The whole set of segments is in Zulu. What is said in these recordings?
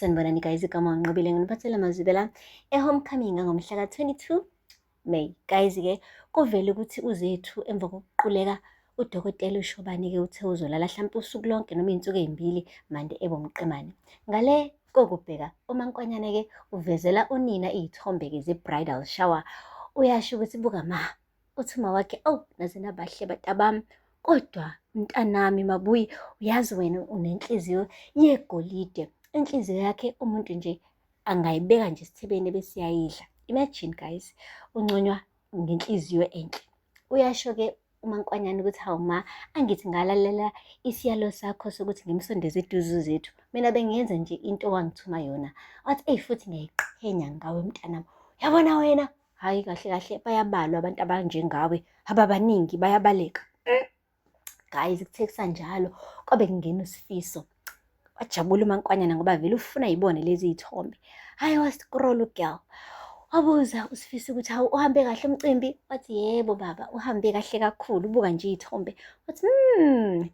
Sanibonani guys, igama ngiqobile nginiphathela amazwi la e-homecoming ngomhla ka-22 May. Guys-ke kuvele ukuthi uzethu emva kokuquleka udokotela uShobane-ke uthe uzolala hlampe usuku lonke noma iy'nsuku ey'mbili mande ebomqemane. Ngale kokubheka umankonyane-ke uvezela unina iy'thombe-ke ze-bridal shower. Uyasho ukuthi buka ma, uthi uma wakhe, oh naze nabahle batabami, kodwa mntanami Mabuyi, uyazi wena unenhliziyo yegolide. Inhliziyo yakhe umuntu nje angayibeka nje esithebeni bese iyayidla. Imagine guys, unconywa ngenhliziyo enhle. Uyasho-ke umankonyane ukuthi hawu ma, angithi ngalalela isiyalo sakho sokuthi ngimsondeze eduze uzethu. Mina bengenza nje into owangithuma yona. Wathi eyi futhi ngiyayiqhenya ngawe mntanami. Uyabona wena, hhayi kahle kahle bayabalwa abantu abanjengawe, ababaningi bayabaleka. Guys, kuthe kusanjalo kwabe kungena uSifiso. Wajabula umankonyana ngoba vele ufuna yibone lezi y'thombe. Hhayi wasikrol ugirl. Wabuza uSifiso ukuthi hawu uhambe kahle umcimbi? Wathi yebo baba, uhambe kahle kakhulu, ubuka nje iy'thombe. Wathi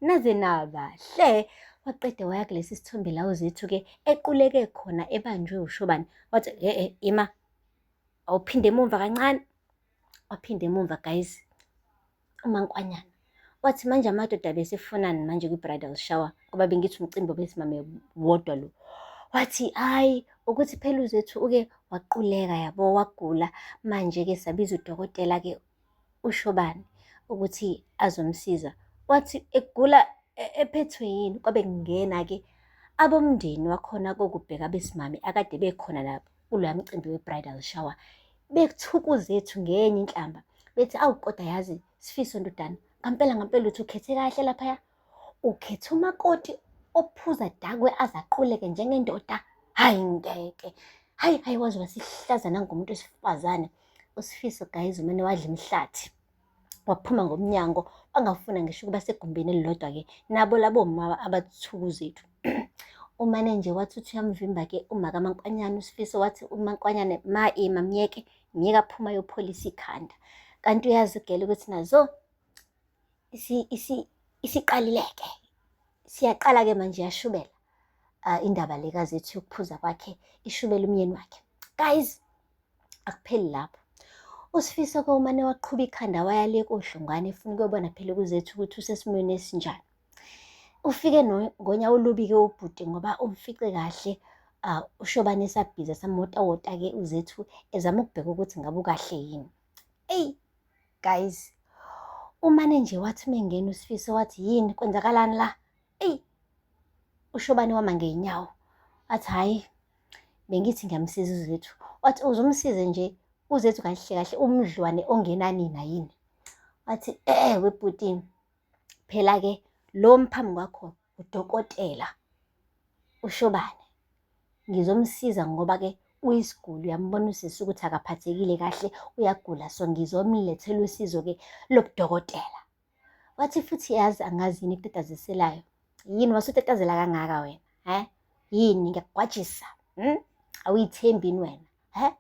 naze nabahle. Waqeda waya kulesi sithombe la uzethu-ke equleke khona ebanjwe uShobane. Wathi ima, awuphinde emumva kancane. Waphinde emumva guys, umankonyana wathi manje amadoda besifunani manje kwi-bridal shower ngoba bengithi umcimbi besimame wodwa lo. Wathi hayi ukuthi phela uzethu uke waquleka yabo, wagula. Manje-ke sabiza udokotela-ke uShobane ukuthi azomsiza. Wathi egula ephethwe yini, kwabe kungena-ke abomndeni wakhona kokubheka besimame akade bekhona la kuloya mcimbi we-bridal shower. Bethuka uzethu ngenye inhlamba bethi awu kodwa yazi Sifiso ndodana, ngampela uthi ukhethe kahle laphaya. Ukhethe umakoti ophuza dakwe azaquleke njengendoda. Hayi ngeke. Hayi wazi wasihlaza nangomuntu wesifazane. uSifiso guys umane wadla imihlathi. Waphuma ngomnyango, bangafuna ngisho ukuba segumbini elilodwa-ke nabo labo mama abathuka uzethu. Umane nje wathi uthi uyamvimba-ke umakaMankonyane uSifiso, wathi uMankonyane ma ima myeke aphuma ayopholisa ikhanda. Kanti uyazi ugele ukuthi nazo isiqalileke. Siyaqala-ke manje yashubela indaba le kazethu yokuphuza kwakhe, ishubela umyeni wakhe. Guys, akupheli lapho. uSifiso-ke umane waqhuba ikhanda waya le kohlongwane efuna ukuyobona phela kuzethu ukuthi usesimweni esinjani. Ufike ngonyawo olubi-ke ubhuti ngoba umfice kahle uShobane esabhiza samotawota-ke uzethu ezama ukubheka ukuthi ngabe ukahle yini. Eyi guys, umane nje wathi mengena uSifiso wathi yini kwenzakalani la? Eyi uShobane wama ngey'nyawo wathi hhayi bengithi ngiyamsiza uzethu. Wathi uzomsize nje uzethu kahle kahle umdlwane ongenanina yini? Wathi webhuti phela-ke lo mphambi kwakho udokotela uShobane, ngizomsiza ngoba-ke uyisiguli, uyambona usisi ukuthi akaphathekile kahle, uyagula, so ngizomlethela usizo-ke lobudokotela. Wathi futhi yazi angazi yini ekutataziselayo. Yini wasutatazela kangaka wena? Yini ngiyakugwajisa? Awuyithembi yini wena?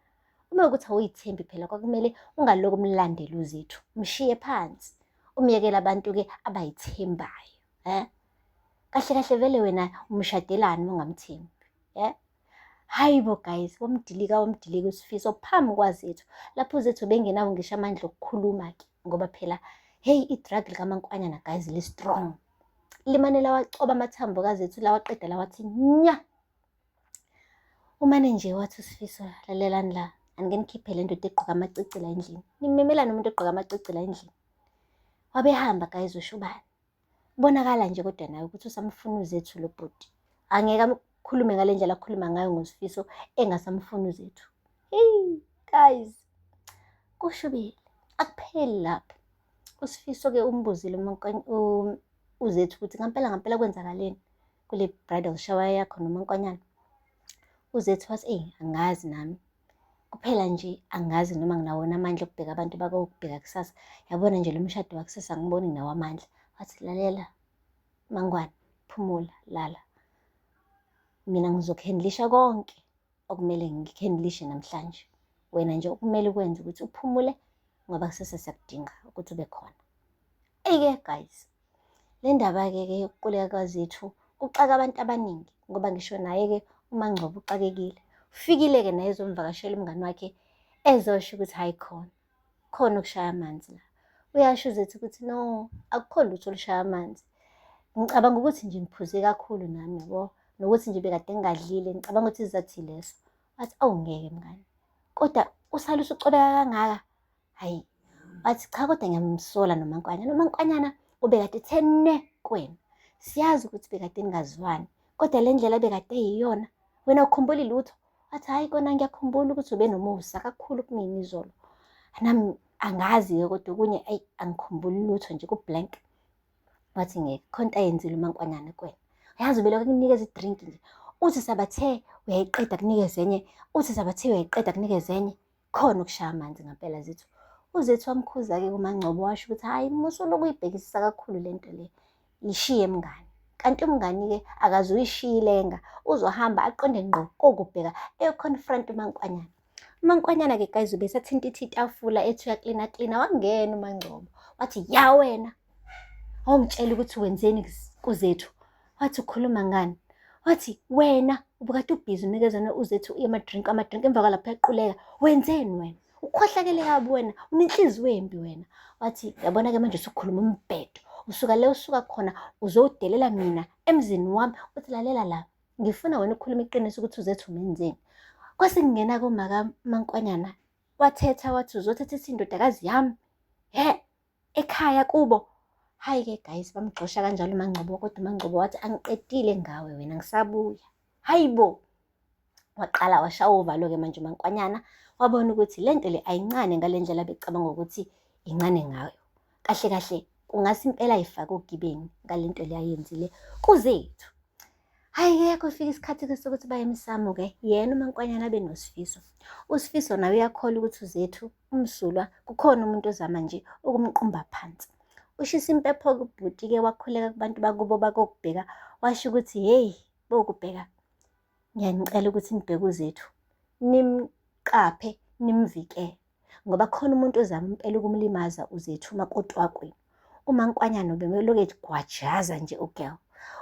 Uma ukuthi awuyithembi phela kwakumele ungalokhu umlandela uzethu, mshiye phansi, umyekele abantu-ke abayithembayo. Kahle kahle vele wena umshadelani uma ungamthembi? Hayi bo guys, wamdilika uSifiso phambi kwazethu. Lapho uzethu bengenawo ngisho amandla okukhuluma-ke ngoba phela hey i-drug likaMankonyana guys li-strong. Limane lawacoba amathambo kazethu lawaqeda lawathi nya. Umane nje wathi uSifiso lalelani la, anike nikhiphe le ndoda egqoka amacici la endlini. Nimemelani umuntu egqoka amacici la endlini? Wabehamba guys uShobane. Kubonakala nje kodwa nawe ukuthi usamfuna uzethu lo bhuti. Angeke akhulume ngale ndlela akhuluma ngayo ngoSifiso engasamfuni uzethu. Hey guys, kushubile akupheli lapho. uSifiso-ke umbuzile uzethu ukuthi ngampela kwenzakaleni kule bridal shower yakho noMankonyane. uzethu wathi angazi nami kuphela nje, angazi noma nginawona amandla okubheka abantu bakokubheka kusasa. Yabona nje lo mshado wakusasa angiboni nginawo amandla. Wathi lalela Mangwane, phumula, lala, mina ngizokhendlisha konke okumele ngikhendlishe namhlanje. Wena nje okumele ukwenze ukuthi uphumule ngoba kusasa siyakudinga ukuthi ube khona. Ke guys, le ndaba-ke yokuquleka kwazethu kuxaka abantu abaningi ngoba ngisho naye-ke uMaNgcobo uxakekile. Ufikile-ke naye ezomvakashela umngani wakhe ezosho ukuthi hayi khona ukushaya amanzi la. Uyasho uZethu ukuthi no, akukho lutho olushaya amanzi. Ngicabanga ukuthi nje ngiphuze kakhulu nami yabo, nokuthi nje bekade ngingadlile. Ngicabanga ukuthi isizathu leso. Wathi awungeke mngani, kodwa usale usucobeka kangaka. Hayi, wathi cha, kodwa ngiyamsola noMaNkwanyana. UMaNkwanyana ubekade ethene kuwena. Siyazi ukuthi bekade ningazwani, kodwa le ndlela bekade eyiyona. Wena ukhumbuli lutho? Wathi hayi kona ngiyakhumbula ukuthi ube nomusa kakhulu kumina izolo. Nami angazi-ke kodwa okunye ayi angikhumbuli lutho nje ku-blank. Wathi ngeke, khona into ayenzile uMaNkwanyana kuwena. Uyazi ubelokhu kunikeza idrinki nje. Uthi sabathe uyayiqeda kunikeza enye, uthi sabathe uyayiqeda kunikeza enye. Khona ukushaya amanzi ngampela Zethu. uZethu wamkhuza-ke kuMaNgcobo washo ukuthi hayi musoloko uyibhekisisa kakhulu le nto le, yishiye mngani. Kanti umngani-ke akazuyishiya ilenga, uzohamba aqonde ngqo kokubheka eyo-confront uMaNkwanyana. uMaNkwanyana-ke guys ubesathinta itafula ethi uyaklina, wangena uMaNgcobo wathi ya wena, awungitshela ukuthi wenzeni kuZethu. Wathi ukhuluma ngani? Wathi wena ubukade ubhizi unikezana uZethu amadrink emva kwalapho yaquleka. Wenzeni wena? Ukhohlakele kabi wena, unenhliziyo embi wena. Wathi yabona-ke manje usukhuluma umbhedo, usuka le usuka khona uzowudelela mina emzini wami. Uthi lalela la, ngifuna wena ukukhuluma iqiniso ukuthi uZethu umenzeni. Kwase kungena kuMaNkwanyana wathetha wathi uzothetha indodakazi yami ekhaya kubo. Hayi-ke guys bamgxosha kanjalo uMaNgcobo, kodwa uMaNgcobo wathi angiqedile ngawe wena, ngisabuya. Hayi bo, waqala washaya uvalo-ke manje uMaNkwanyana wabona ukuthi le nto le ayincane ngale ndlela becabanga ukuthi incane ngayo. Kahle kahle kungase impela ayifake ogibeni ngale nto le ayenzile kuZethu. Hhayi-ke kufika isikhathi-ke sokuthi baye emsamo-ke yena uMaNkwanyana abe noSifiso. uSifiso nawe uyakholwa ukuthi uZethu umsulwa, kukhona umuntu ozama nje ukumqumba phansi. Ushisa impepho kubhuti-ke wakhuleka kubantu bakubo bakokubheka, washo ukuthi heyi bokubheka, ngiyanicela ukuthi nibheke uZethu, nimqaphe nimvikele, ngoba khona umuntu ozama impela ukumlimaza uZethu umakoti wakwenu. uMaNkwanyana ubemelokhu ethi gwajaza nje ugirl.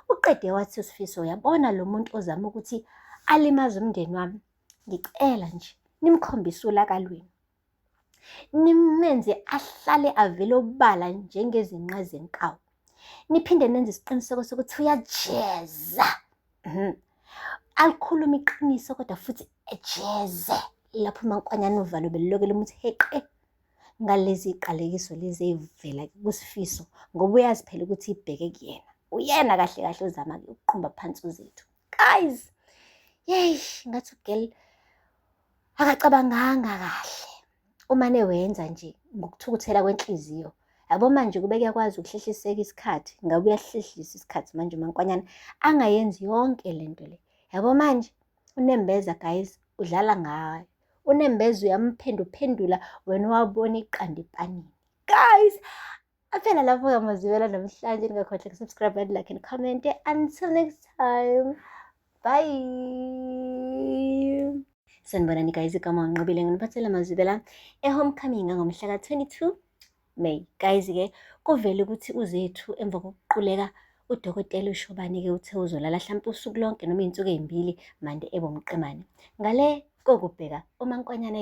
Uqede wathi uSifiso, uyabona lo muntu ozama ukuthi alimaze umndeni wami, ngicela nje nimkhombise ulaka lwenu, nimenze ahlale avele obala njengezinqa zenkawu, niphinde nenze isiqiniseko sokuthi uyajeza, alikhuluma iqiniso kodwa futhi ejeze. Lapho uMaNkwanyana uvalo belilokhu limuthi heqe ngalezi iqalekiso lezi ey'vela kuSifiso, ngoba uyazi phela ukuthi ibheke kuyena, uyena kahle kahle ozama-ke ukuqumba phansi uZethu. Guys, yeyi ngathi ugirl akacabanganga kahle, umane wenza nje ngokuthukuthela kwenhliziyo. Yabo manje kube kuyakwazi ukuhlehliseka isikhathi, ngabe uyasihlehlisa isikhathi manje uMaNkwanyana angayenzi yonke le nto le. Yabo manje uNembeza guys udlala ngayo, uNembeza uphendula wena wabona iqanda epanini. Guys, aphela lapho-ke amazwibela namhlanje, ningakhohlwa ukusubscribe and like and comment. Until next time, bye. Sanibonani guys, igama wanqobile nginiphathela amazwibela e-homecoming ngomhla ka-22 May. Guys-ke kuvele ukuthi uZethu emva kokuquleka uDokotela uShobani-ke uthe uzolala hlampe usuku lonke noma iy'nsuku ey'mbili mande ebomqemane ngale kokubheka uMaNkwanyana